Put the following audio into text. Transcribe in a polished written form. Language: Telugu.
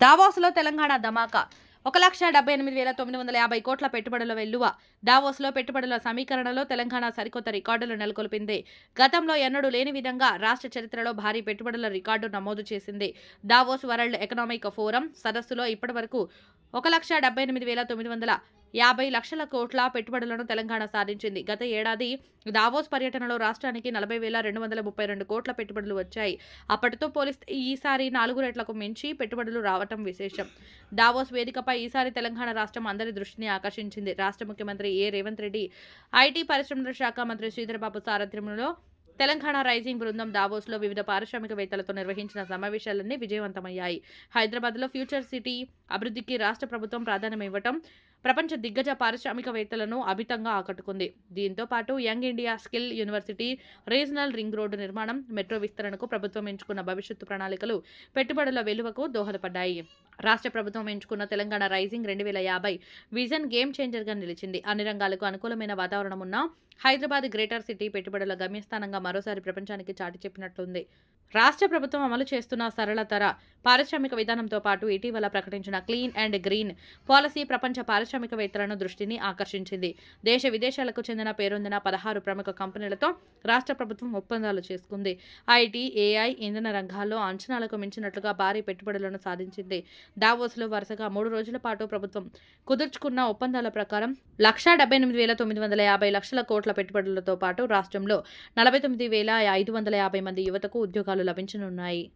దావోస్లో తెలంగాణ ధమాకా 1,78,950 కోట్ల పెట్టుబడుల వెల్లువ. దావోస్లో పెట్టుబడుల సమీకరణలో తెలంగాణ సరికొత్త రికార్డులు నెలకొల్పింది. గతంలో ఎన్నడూ లేని విధంగా రాష్ట్ర చరిత్రలో భారీ పెట్టుబడుల రికార్డు నమోదు చేసింది. దావోస్ వరల్డ్ ఎకనామిక్ ఫోరం సదస్సులో ఇప్పటివరకు 1,79,950 కోట్ల పెట్టుబడులను తెలంగాణ సాధించింది. గత ఏడాది దావోస్ పర్యటనలో రాష్ట్రానికి 40,232 కోట్ల పెట్టుబడులు వచ్చాయి. అప్పటితో పోలిస్తే ఈసారి 4 రెట్లకు మించి పెట్టుబడులు రావటం విశేషం. దావోస్ వేదికపై ఈసారి తెలంగాణ రాష్ట్రం అందరి దృష్టిని ఆకర్షించింది. రాష్ట్ర ముఖ్యమంత్రి రేవంత్ రెడ్డి, ఐటీ పరిశ్రమల శాఖ మంత్రి శ్రీధర్బాబు సారథ్యంలో తెలంగాణ రైజింగ్ బృందం దావోస్లో వివిధ పారిశ్రామికవేత్తలతో నిర్వహించిన సమావేశాలన్నీ విజయవంతమయ్యాయి. హైదరాబాద్లో ఫ్యూచర్ సిటీ అభివృద్ధికి రాష్ట్ర ప్రభుత్వం ప్రాధాన్యం ఇవ్వటం ప్రపంచ దిగ్గజ పారిశ్రామికవేత్తలను అమితంగా ఆకట్టుకుంది. దీంతో పాటు young India skill university, regional ring road నిర్మాణం, మెట్రో విస్తరణకు ప్రభుత్వం ఎంచుకున్న భవిష్యత్తు ప్రణాళికలు పెట్టుబడుల వెలువకు దోహదపడ్డాయి. రాష్ట్ర ప్రభుత్వం ఎంచుకున్న తెలంగాణ రైజింగ్ 2050 విజన్ గేమ్ చేంజర్గా నిలిచింది. అన్ని రంగాలకు అనుకూలమైన వాతావరణం ఉన్న హైదరాబాద్ గ్రేటర్ సిటీ పెట్టుబడుల గమ్యస్థానంగా మరోసారి ప్రపంచానికి చాటి చెప్పినట్లుంది. రాష్ట్ర ప్రభుత్వం అమలు చేస్తున్న సరళతర పారిశ్రామిక విధానంతో పాటు ఇటీవల ప్రకటించిన క్లీన్ అండ్ గ్రీన్ పాలసీ ప్రపంచ పారిశ్రామికవేత్తలను దృష్టిని ఆకర్షించింది. దేశ విదేశాలకు చెందిన పేరొందిన 16 ప్రముఖ కంపెనీలతో రాష్ట్ర ప్రభుత్వం ఒప్పందాలు చేసుకుంది. ఐటీ, ఏఐ, ఇంధన రంగాల్లో అంచనాలకు మించినట్లుగా భారీ పెట్టుబడులను సాధించింది. దావోస్లో వరుసగా 3 రోజుల పాటు ప్రభుత్వం కుదుర్చుకున్న ఒప్పందాల ప్రకారం 1,78,950 కోట్ల పెట్టుబడులతో పాటు రాష్ట్రంలో 49,550 మంది యువతకు ఉద్యోగాలు లభించనున్నాయి.